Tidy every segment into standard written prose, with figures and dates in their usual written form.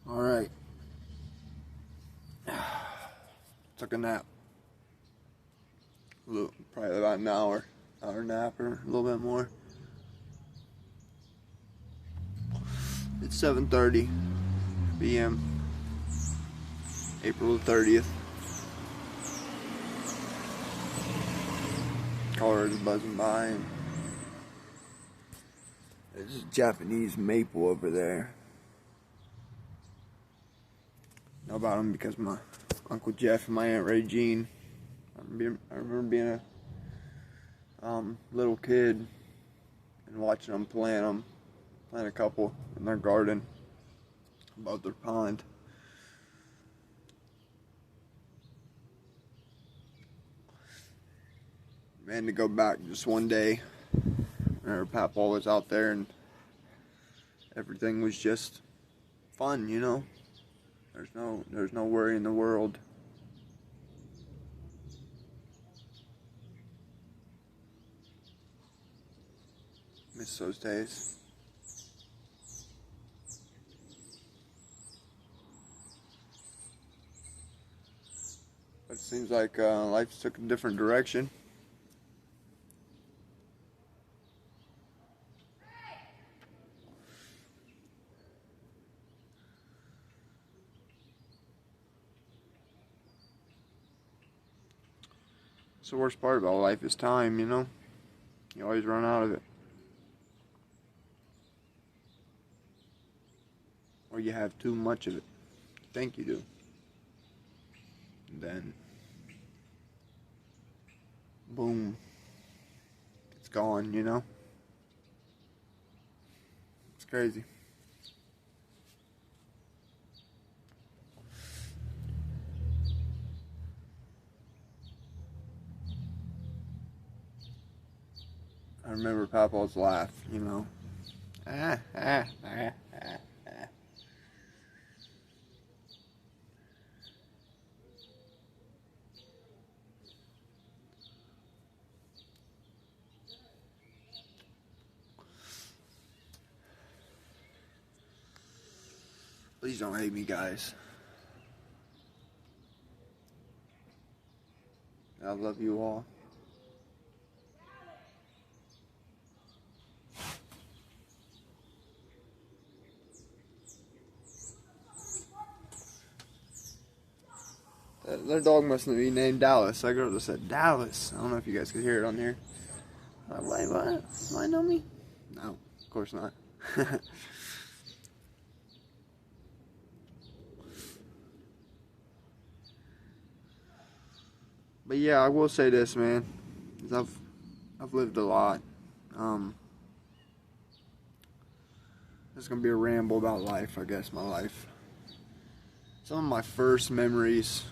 Alright. Took a nap. Probably about an hour nap or a little bit more. It's 7:30 p.m. April the 30th. Cars buzzing by, and there's a Japanese maple over there. Know about him because my Uncle Jeff and my Aunt Regine. I remember being a little kid and watching them plant a couple in their garden above their pond. Man, to go back just one day, whenever Papa was out there and everything was just fun, you know. There's no worry in the world. Miss those days. But it seems like life took a different direction. It's the worst part about life is time, you know? You always run out of it. Or you have too much of it. You think you do. And then, boom. It's gone, you know? It's crazy. I remember Papa's laugh, you know. Ah, ah, ah, ah, ah. Please don't hate me, guys. I love you all. Their dog must be named Dallas. That girl just said Dallas. I don't know if you guys could hear it on here. Wait, what? Do I know me? No, of course not. But yeah, I will say this, man. 'Cause I've lived a lot. This is gonna be a ramble about life, I guess. My life. Some of my first memories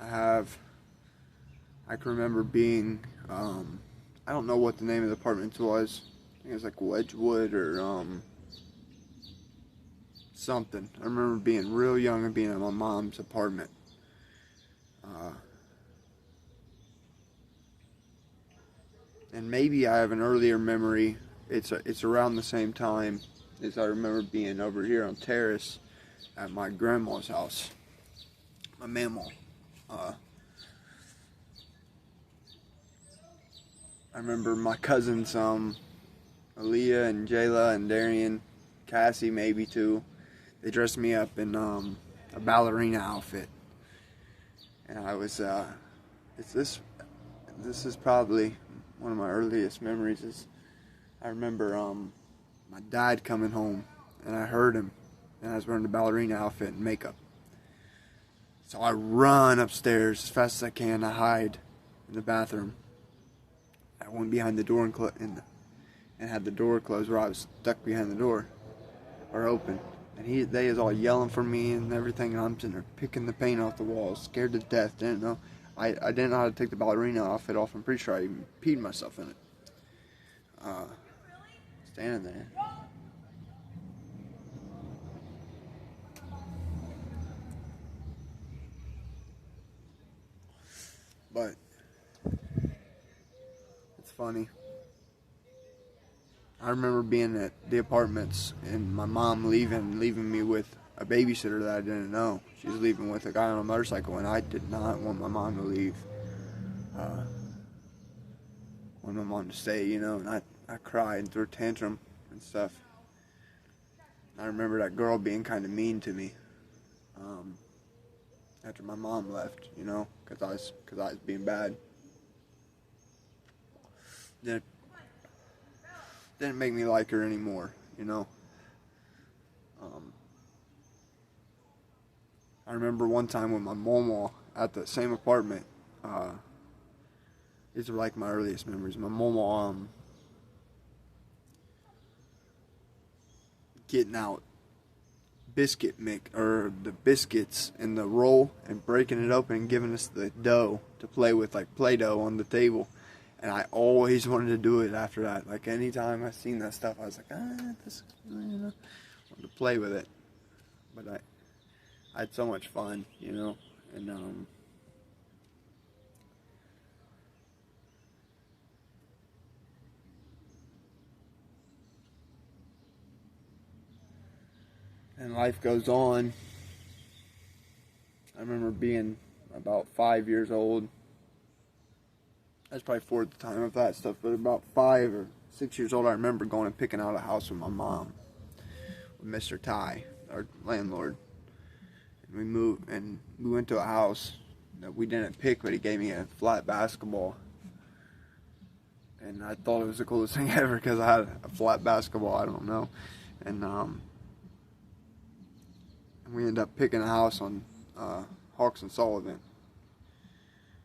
I can remember being, I don't know what the name of the apartment was. I think it was like Wedgwood or something. I remember being real young and being at my mom's apartment. And maybe I have an earlier memory. It's around the same time as I remember being over here on Terrace at my grandma's house. My mamaw. I remember my cousins, Aaliyah and Jayla and Darian, Cassie maybe too. They dressed me up in a ballerina outfit, and I was. This is probably one of my earliest memories. Is I remember my dad coming home, and I heard him, and I was wearing the ballerina outfit and makeup. So I run upstairs as fast as I can. I hide in the bathroom. I went behind the door and had the door closed, where I was stuck behind the door, or open. And they is all yelling for me and everything, and I'm sitting there picking the paint off the walls, scared to death. Didn't know. I didn't know how to take the ballerina outfit off. I'm pretty sure I even peed myself in it. Standing there. But it's funny I remember being at the apartments and my mom leaving me with a babysitter that I didn't know. She was leaving with a guy on a motorcycle, and I did not want my mom to leave. Want my mom to stay, you know, and I cried and threw a tantrum and stuff. I remember that girl being kind of mean to me after my mom left, you know, because I was being bad. Didn't make me like her anymore, you know. I remember one time with my mama at the same apartment. These are like my earliest memories. My mama getting out biscuit mix or the biscuits in the roll and breaking it open and giving us the dough to play with, like Play-Doh on the table. And I always wanted to do it after that. Like anytime I seen that stuff, I was like, this, you know, wanted to play with it. But I had so much fun, you know, and life goes on. I remember being about 5 years old. I was probably 4 at the time of that stuff, but about 5 or 6 years old, I remember going and picking out a house with my mom, with Mr. Ty, our landlord. And we went to a house that we didn't pick, but he gave me a flat basketball. And I thought it was the coolest thing ever because I had a flat basketball, I don't know. And we ended up picking a house on Hawks and Sullivan.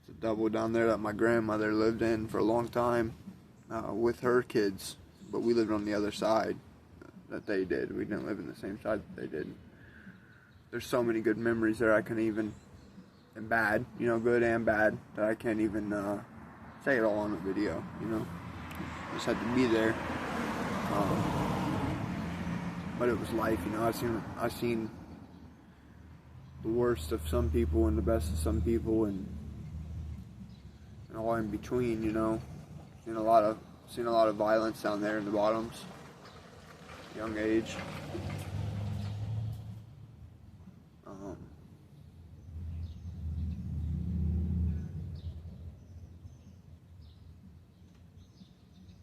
It's a double down there that my grandmother lived in for a long time with her kids. But we lived on the other side that they did. We didn't live in the same side that they did. There's so many good memories there I couldn't even, and bad, you know, good and bad, that I can't even say it all on the video, you know. Just had to be there. But it was life, you know. I've seen the worst of some people and the best of some people, and all in between, you know. Seen a lot of violence down there in the bottoms, young age.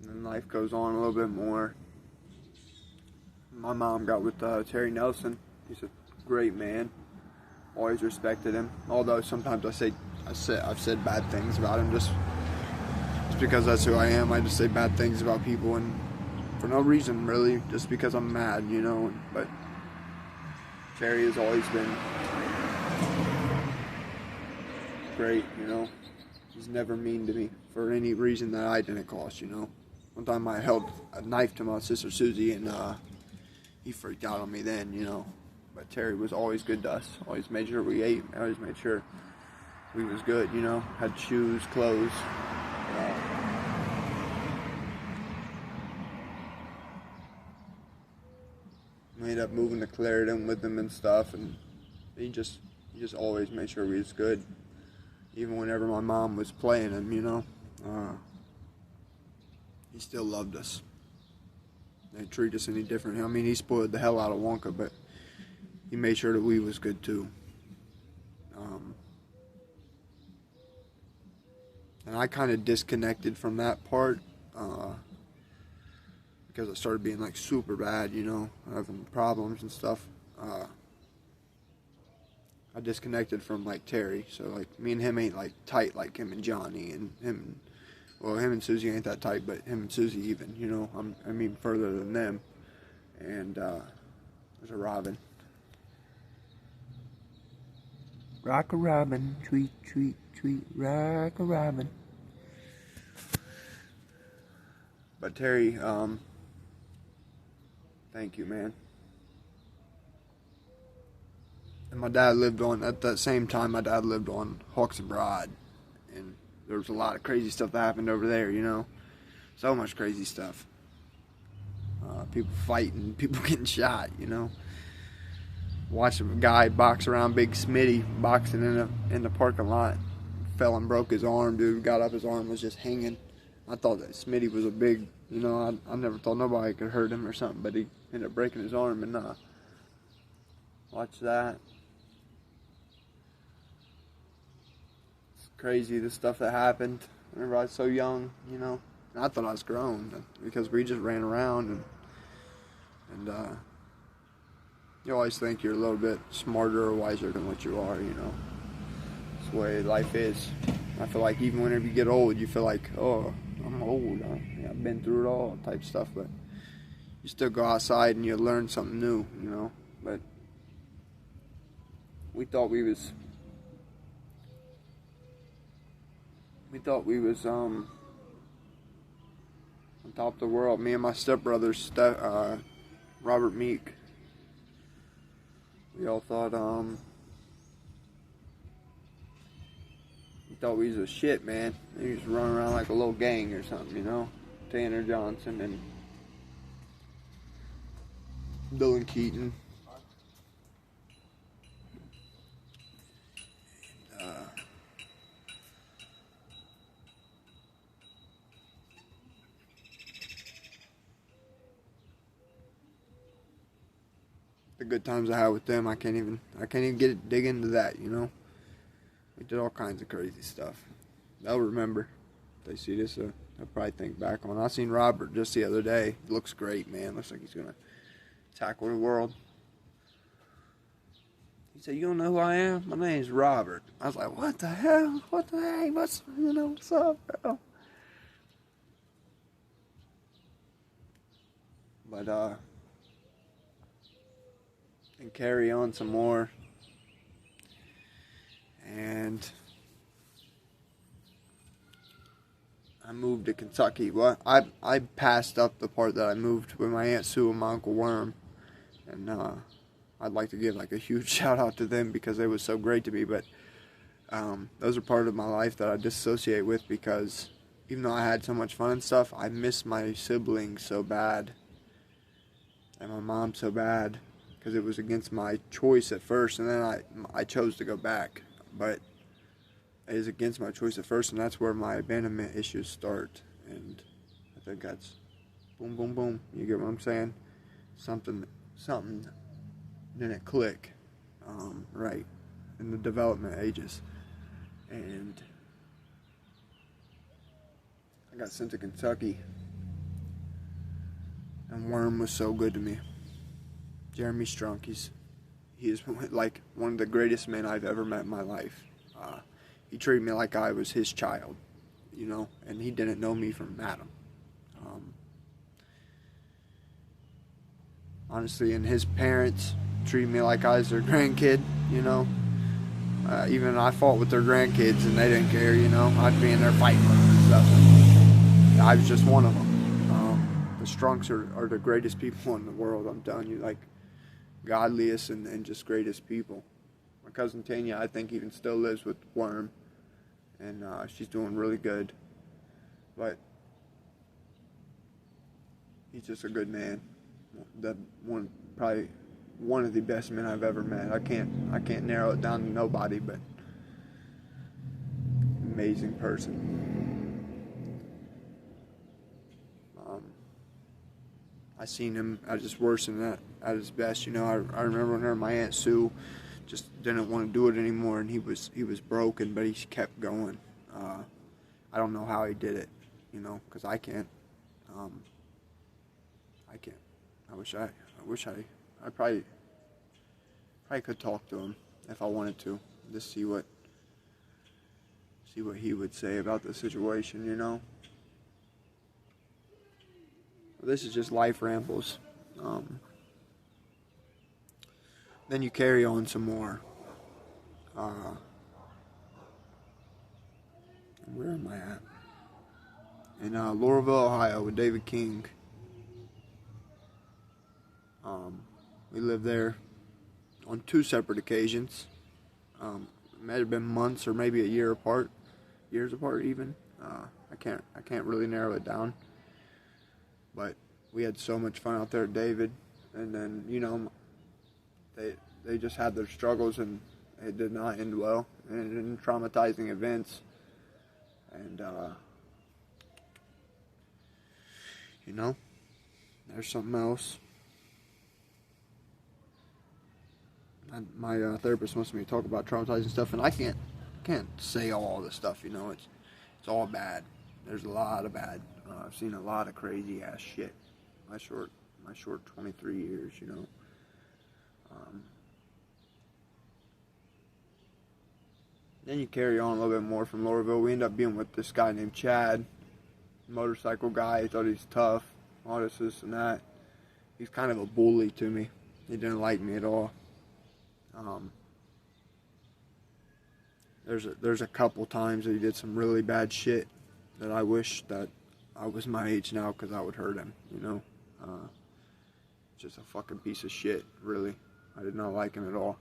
And then life goes on a little bit more. My mom got with Terry Nelson. He's a great man. Always respected him. Although sometimes I've said bad things about him just because that's who I am. I just say bad things about people, and for no reason really, just because I'm mad, you know. But Terry has always been great, you know. He's never mean to me for any reason that I didn't cause, you know. One time I held a knife to my sister Susie, and he freaked out on me then, you know. But Terry was always good to us. Always made sure we ate. Always made sure we was good, you know. Had shoes, clothes. We ended up moving to Clarendon with him and stuff, and he just always made sure we was good. Even whenever my mom was playing him, you know. He still loved us. They didn't treat us any different. I mean, he spoiled the hell out of Wonka, but he made sure that we was good too. And I kind of disconnected from that part because I started being like super bad, you know, having problems and stuff. I disconnected from like Terry, so like me and him ain't like tight like him and Johnny and him. Well, him and Susie ain't that tight, but him and Susie even, you know. I mean further than them. And there's a robin. Rock a robin, tweet, tweet, tweet, rock a robin. But Terry, thank you, man. And my dad lived on, at that same time, my dad lived on Hawks and Broad. And there was a lot of crazy stuff that happened over there, you know. So much crazy stuff. People fighting, people getting shot, you know. Watched a guy box around Big Smitty boxing in the parking lot. Fell and broke his arm, dude. Got up, his arm was just hanging. I thought that Smitty was a big You know, I never thought nobody could hurt him or something, but he ended up breaking his arm, and watch that. It's crazy, the stuff that happened whenever I was so young, you know. And I thought I was grown because we just ran around, and you always think you're a little bit smarter or wiser than what you are, you know. It's the way life is. I feel like even whenever you get old, you feel like, oh, I'm old. I've been through it all type stuff, but you still go outside and you learn something new, you know. But we thought we was on top of the world. Me and my stepbrother, Robert Meek. We all thought we thought we was a shit, man. We was running around like a little gang or something, you know. Tanner Johnson and Dylan Keaton. The good times I had with them, I can't even dig into that, you know. We did all kinds of crazy stuff. They'll remember. If they see this, they'll probably think back on. I seen Robert just the other day. He looks great, man. Looks like he's gonna tackle the world. He said, "You don't know who I am? My name's Robert." I was like, "What the hell? What the heck? What's up, bro?" But and carry on some more. And I moved to Kentucky. Well, I passed up the part that I moved with my Aunt Sue and my Uncle Worm. And I'd like to give like a huge shout out to them because they were so great to me. But those are part of my life that I disassociate with because even though I had so much fun and stuff, I miss my siblings so bad. And my mom so bad. Because it was against my choice at first. And then I chose to go back. But it is against my choice at first, and that's where my abandonment issues start. And I think that's boom, boom, boom. You get what I'm saying? Something didn't click right in the development ages. And I got sent to Kentucky, and Worm was so good to me. Jeremy Strunk, he is like one of the greatest men I've ever met in my life. He treated me like I was his child, you know, and he didn't know me from Adam. Honestly, and his parents treated me like I was their grandkid, you know. Even I fought with their grandkids and they didn't care, you know. I'd be in there fighting with them and stuff. And I was just one of them. The Strunks are the greatest people in the world, I'm telling you, like godliest and just greatest people. My cousin Tanya, I think, even still lives with Worm, and she's doing really good. But he's just a good man. Probably one of the best men I've ever met. I can't narrow it down to nobody, but amazing person. I seen him at his worst and at his best. You know, I remember whenever my Aunt Sue just didn't want to do it anymore, and he was broken, but he kept going. I don't know how he did it, you know, because I can't. I can't. I probably could talk to him if I wanted to, just see what he would say about the situation, you know. This is just life rambles. Then you carry on some more. Where am I at? In Laurelville, Ohio, with David King. We lived there on 2 separate occasions. It might have been months or maybe years apart even. I can't really narrow it down. But we had so much fun out there at David, and then, you know, they just had their struggles, and it did not end well, and it ended in traumatizing events. And You know? There's something else. My therapist wants me to talk about traumatizing stuff, and I can't say all the stuff. You know, it's all bad. There's a lot of bad. I've seen a lot of crazy ass shit. My short 23 years. You know. Then you carry on a little bit more from Laurelville. We end up being with this guy named Chad, motorcycle guy. He thought he's tough, all this and that. He's kind of a bully to me. He didn't like me at all. There's a couple times that he did some really bad shit that I wish that I was my age now, because I would hurt him, you know. Just a fucking piece of shit, really. I did not like him at all.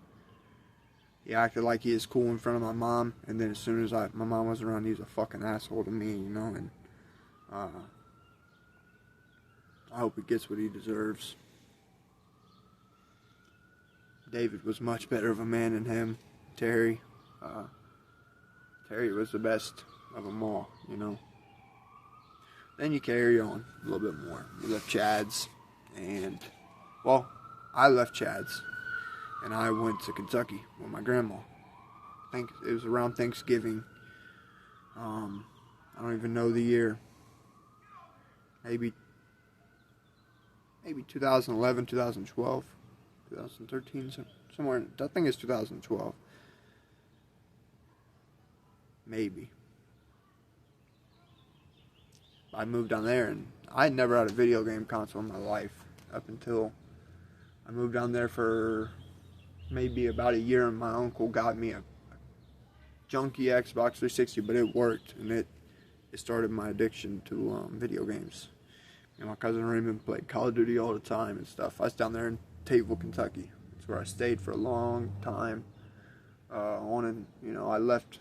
He acted like he is cool in front of my mom, and then as soon as my mom was around, he was a fucking asshole to me, you know. And I hope he gets what he deserves. David was much better of a man than him. Terry was the best of them all, you know. Then you carry on a little bit more. We left Chad's, and, well, I left Chad's, and I went to Kentucky with my grandma. I think it was around Thanksgiving. I don't even know the year. Maybe 2011, 2012, 2013, somewhere. I think it's 2012. Maybe. I moved down there, and I had never had a video game console in my life up until I moved down there for maybe about a year, and my uncle got me a junky Xbox 360, but it worked, and it started my addiction to video games. And my cousin Raymond played Call of Duty all the time and stuff. I was down there in Tateville, Kentucky. That's where I stayed for a long time. I left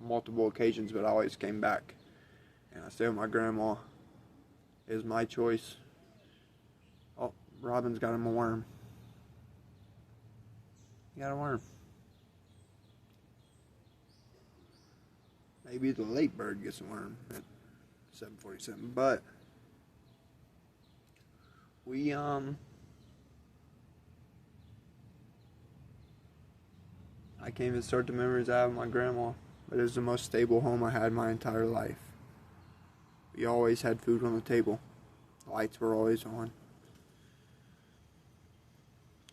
multiple occasions, but I always came back. And I stayed with my grandma. It was my choice. Oh, Robin's got him a worm. He got a worm. Maybe the late bird gets a worm at 7:47, but I can't even start the memories I have with my grandma, but it was the most stable home I had my entire life. We always had food on the table. Lights were always on.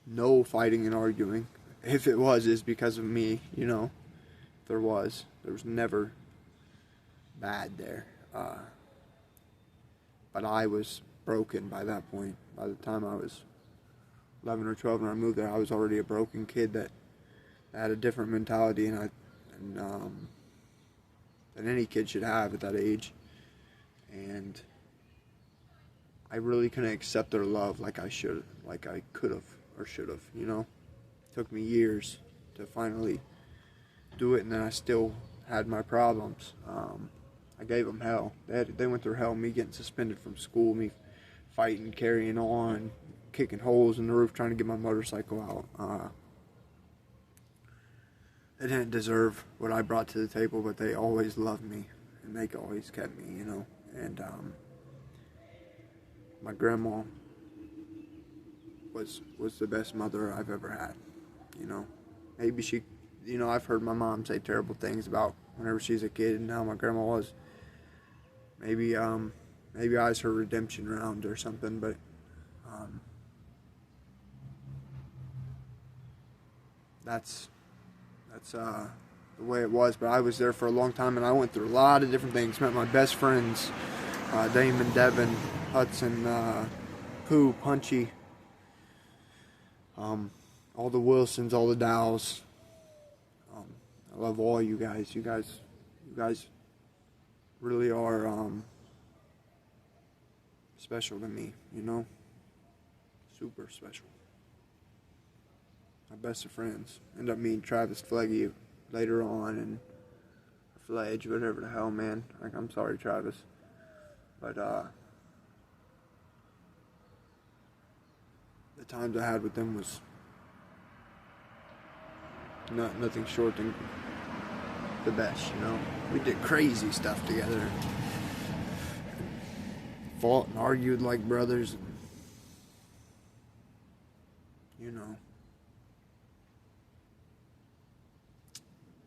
No fighting and arguing. If it was, it's because of me, you know. If there was never bad there. But I was broken by that point. By the time I was 11 or 12 and I moved there, I was already a broken kid that had a different mentality than any kid should have at that age. And I really couldn't accept their love like I could have or should have, you know. It took me years to finally do it, and then I still had my problems. I gave them hell. They went through hell, me getting suspended from school, me fighting, carrying on, kicking holes in the roof, trying to get my motorcycle out. They didn't deserve what I brought to the table, but they always loved me, and they always kept me, you know. And my grandma was the best mother I've ever had, you know. Maybe she, you know, I've heard my mom say terrible things about whenever she's a kid and how my grandma was. Maybe I was her redemption round or something, but that's the way it was. But I was there for a long time, and I went through a lot of different things. Met my best friends, Damon, Devin, Hudson, Pooh, Punchy, all the Wilsons, all the Dows. I love all you guys. You guys really are special to me, you know? Super special. My best of friends. End up meeting Travis Fleggy later on, and Fledge, whatever the hell, man. Like, I'm sorry, Travis. But the times I had with them was nothing short than the best, you know. We did crazy stuff together. fought and argued like brothers, and, you know.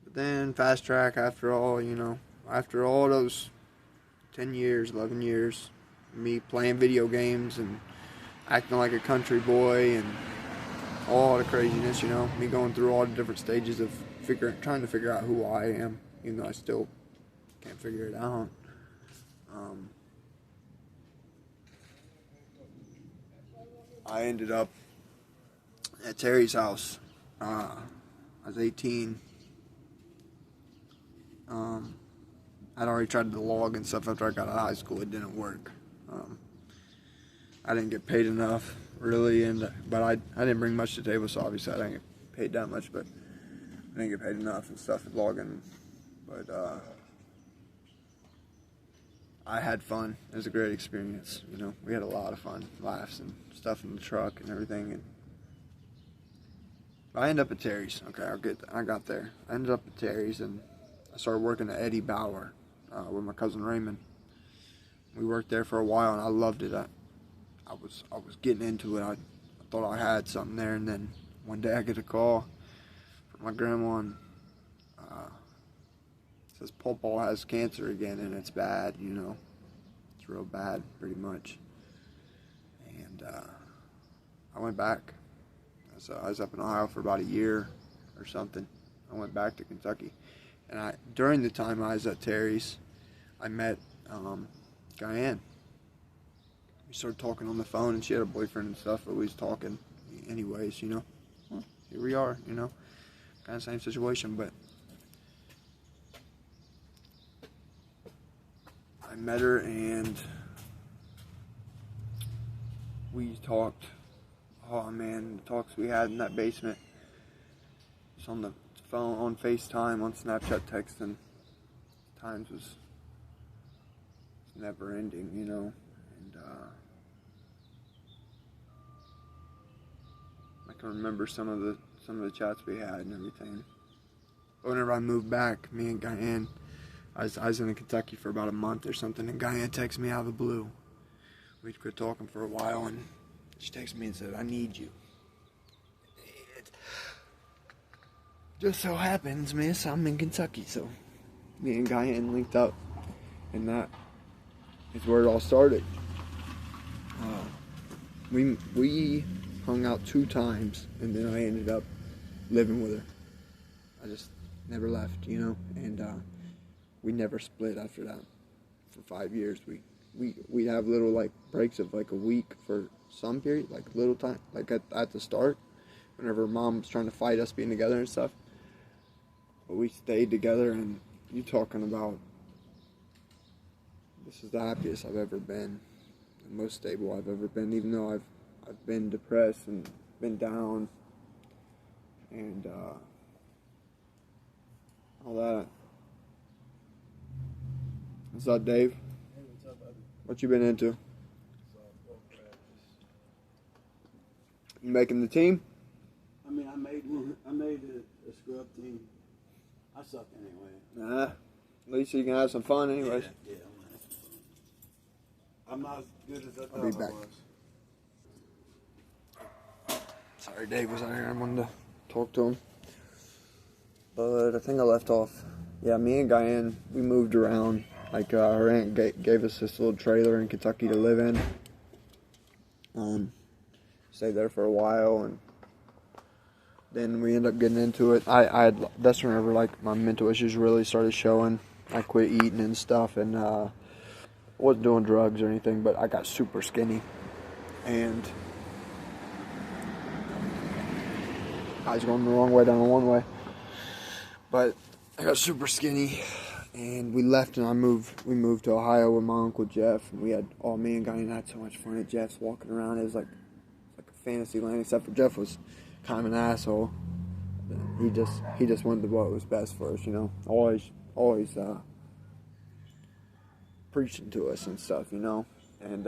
But then fast track after all, you know, after all those 10 years, 11 years, me playing video games and acting like a country boy and all the craziness, you know, me going through all the different stages of trying to figure out who I am, even though I still can't figure it out. I ended up at Terry's house. I was 18. I'd already tried to log and stuff after I got out of high school. It didn't work. I didn't get paid enough, really, but I didn't bring much to the table, so obviously I didn't get paid that much, but I didn't get paid enough and stuff at logging. But I had fun. It was a great experience. You know, we had a lot of fun, laughs and stuff in the truck and everything. And I ended up at Terry's. Okay, I got there. I ended up at Terry's and I started working at Eddie Bauer with my cousin Raymond. We worked there for a while and I loved it. I was getting into it. I thought I had something there, and then one day I get a call from my grandma and says Paul has cancer again, and it's bad, you know. It's real bad, pretty much. And I went back. I was up in Ohio for about a year or something. I went back to Kentucky. And during the time I was at Terry's, I met Diane. We started talking on the phone, and she had a boyfriend and stuff, but we was talking anyways, you know. Well, here we are, you know. Kind of same situation, but I met her and we talked. Oh man, the talks we had in that basement. Just on the phone, on FaceTime, on Snapchat texting. Times was never ending, you know. And I can remember some of the chats we had and everything. But whenever I moved back, me and Diane, I was in Kentucky for about a month or something, and Diane texted me out of the blue. We'd quit talking for a while, and she texted me and said, "I need you." It just so happens, miss, I'm in Kentucky, so me and Diane linked up, and that is where it all started. We hung out 2 times, and then I ended up living with her. I just never left, you know, and we never split after that. For 5 years, we'd have little like breaks of like a week for some period, like little time, like at the start, whenever Mom was trying to fight us being together and stuff. But we stayed together, and you talking about, this is the happiest I've ever been, the most stable I've ever been, even though I've been depressed and been down and all that. What's up, Dave? Hey, what's up, buddy? What you been into? You making the team? I mean, I made a scrub team. I suck anyway. Nah. At least you can have some fun anyways. Yeah, I'm not as good as I thought I'll be back. I was. Sorry, Dave was out here. I wanted to talk to him. But I think I left off. Yeah, me and Diane, we moved around. Like, her aunt gave us this little trailer in Kentucky to live in. Stayed there for a while, and then we ended up getting into it. That's whenever, like, my mental issues really started showing. I quit eating and stuff, and wasn't doing drugs or anything, but I got super skinny. And I was going the wrong way down the one way. But I got super skinny, and we left, and we moved to Ohio with my Uncle Jeff, and me and Diane had so much fun at Jeff's walking around. It was like a fantasy land, except for Jeff was kind of an asshole. He just wanted to do what was best for us, you know. Always preaching to us and stuff, you know. And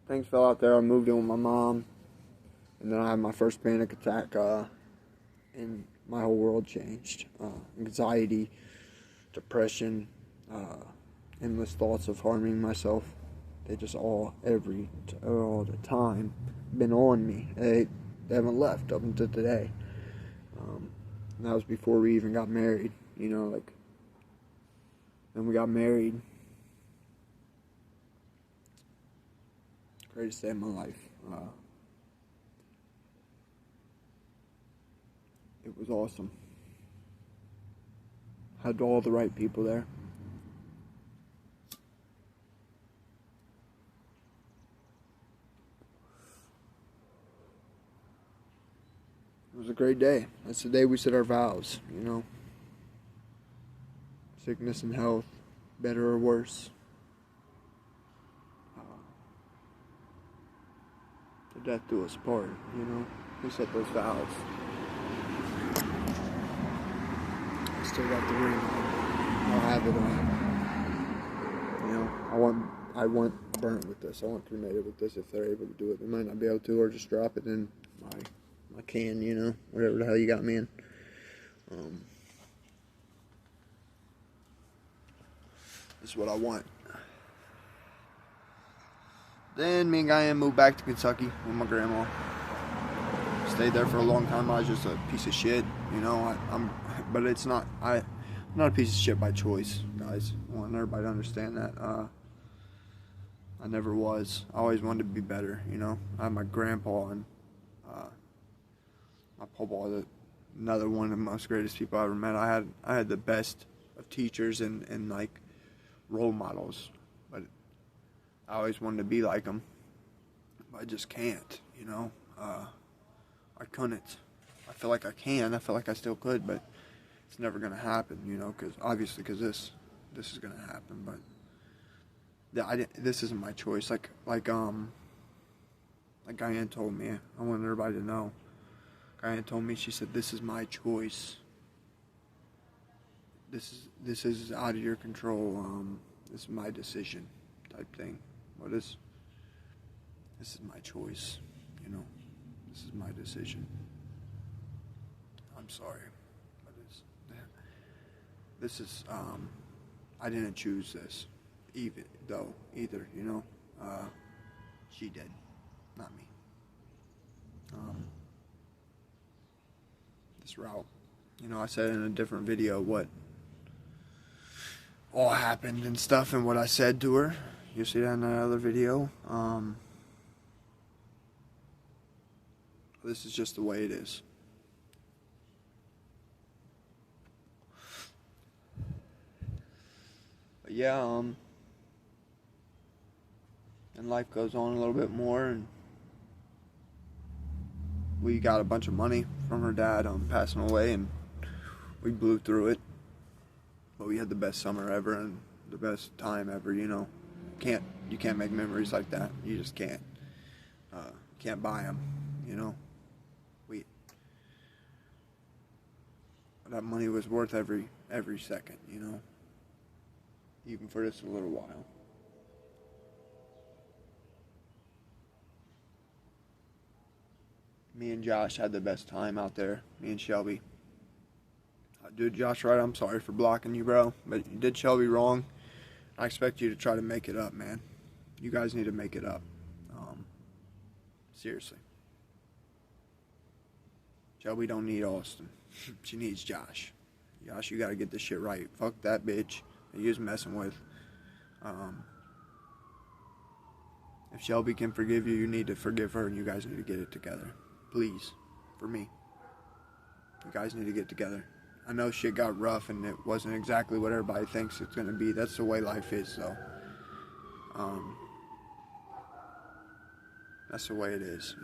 things fell out there. I moved in with my mom, and then I had my first panic attack, and my whole world changed. Anxiety, depression, endless thoughts of harming myself. They just all the time been on me. They haven't left up until today. And that was before we even got married. Like, when we got married, greatest day of my life. It was awesome. Had all the right people there. It was a great day. That's the day we said our vows, Sickness and health, better or worse. To death do us part, We set those vows. I still got the ring on. I'll have it on. I want burnt with this. I want cremated with this if they're able to do it. They might not be able to, or just drop it in my can, whatever the hell you got me in. This is what I want. Then me and Guyan moved back to Kentucky with my grandma. Stayed there for a long time. I was just a piece of shit, but it's not. I'm not a piece of shit by choice, guys. I want everybody to understand that. I never was. I always wanted to be better, I had my grandpa and my papa, another one of the most greatest people I ever met. I had the best of teachers and like role models, but I always wanted to be like them. But I just can't, I couldn't. I feel like I can. I feel like I still could, but it's never gonna happen, because this is gonna happen. But this isn't my choice. Like Guyan told me. I want everybody to know. Guyan told me. She said, "This is my choice. This is out of your control. This is my decision," type thing. This is my choice. This is my decision. I'm sorry, but this is I didn't choose this, either. She did, not me. This route, I said in a different video what all happened and stuff, and what I said to her. You see that in that other video. This is just the way it is. But yeah, and life goes on a little bit more, and we got a bunch of money from her dad passing away, and we blew through it. But we had the best summer ever and the best time ever. You can't make memories like that. You just can't. Can't buy them. That money was worth every second. Even for just a little while. Me and Josh had the best time out there. Me and Shelby. Dude, Josh, right? I'm sorry for blocking you, bro. But you did Shelby wrong. I expect you to try to make it up, man. You guys need to make it up. Seriously. Shelby don't need Austin. She needs Josh. Josh, you gotta get this shit right. Fuck that bitch that you was messing with. If Shelby can forgive you, you need to forgive her, and you guys need to get it together. Please. For me. You guys need to get together. I know shit got rough, and it wasn't exactly what everybody thinks it's gonna be. That's the way life is, though. That's the way it is,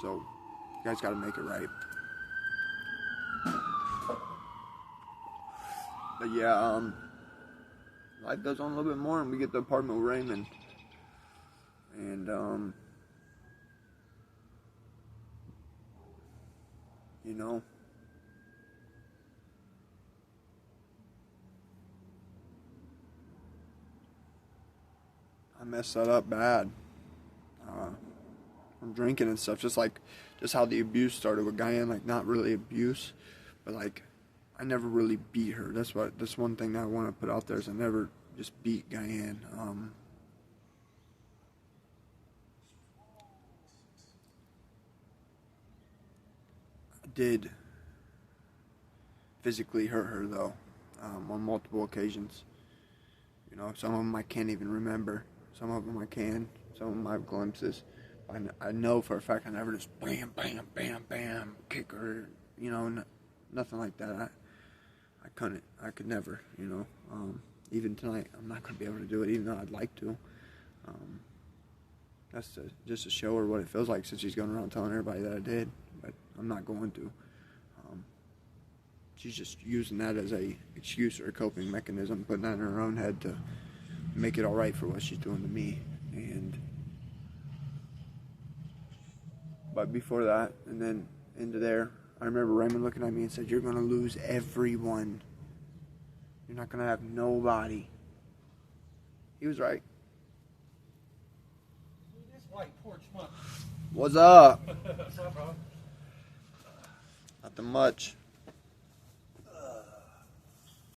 So, you guys gotta make it right. But yeah, life goes on a little bit more, and we get the apartment with Raymond. And, I messed that up bad. From drinking and stuff, just how the abuse started with Guyan, like not really abuse, but like I never really beat her. That's one thing that I want to put out there is I never just beat Guyan. I did physically hurt her though, on multiple occasions. You know, some of them I can't even remember. Some of them I can. Some of them I have glimpses. I know for a fact I never just bam, bam, bam, bam, kick her. You know, nothing like that. I couldn't. I could never. You know, even tonight I'm not going to be able to do it, even though I'd like to. That's just to show her what it feels like, since she's going around telling everybody that I did. But I'm not going to. She's just using that as a excuse or a coping mechanism, putting that in her own head to make it all right for what she's doing to me. But before that, and then into there, I remember Raymond looking at me and said, "You're going to lose everyone. You're not going to have nobody." He was right. This white porch month. What's up? What's up, bro? Nothing much.